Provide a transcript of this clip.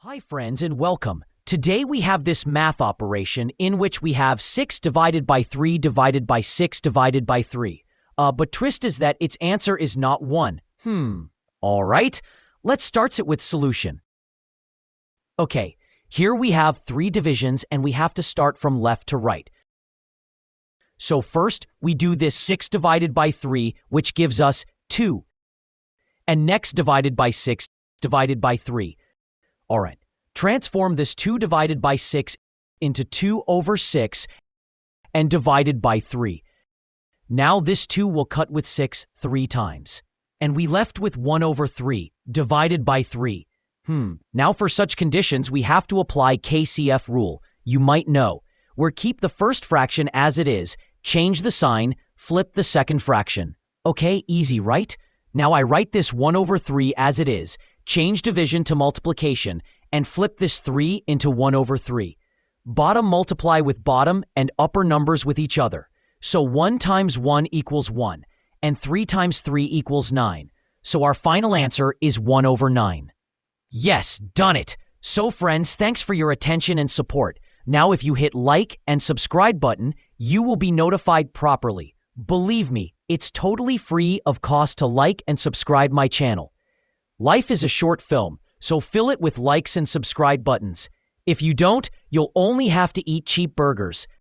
Hi friends and welcome. Today we have this math operation in which we have 6 divided by 3 divided by 6 divided by 3. But twist is that its answer is not 1. Alright, let's start it with solution. Okay, here we have 3 divisions and we have to start from left to right. So first we do this 6 divided by 3, which gives us 2. And next divided by 6 divided by 3. Alright, transform this 2 divided by 6 into 2 over 6 and divided by 3. Now this 2 will cut with 6 3 times. And we left with 1 over 3 divided by 3. Now for such conditions we have to apply KCF rule. You might know. We'll keep the first fraction as it is, change the sign, flip the second fraction. Okay, easy, right? Now I write this 1 over 3 as it is, change division to multiplication, and flip this 3 into 1 over 3. Bottom multiply with bottom and upper numbers with each other. So 1 times 1 equals 1, and 3 times 3 equals 9. So our final answer is 1 over 9. Yes, done it! So friends, thanks for your attention and support. Now if you hit like and subscribe button, you will be notified properly. Believe me, it's totally free of cost to like and subscribe my channel. Life is a short film, so fill it with likes and subscribe buttons. If you don't, you'll only have to eat cheap burgers.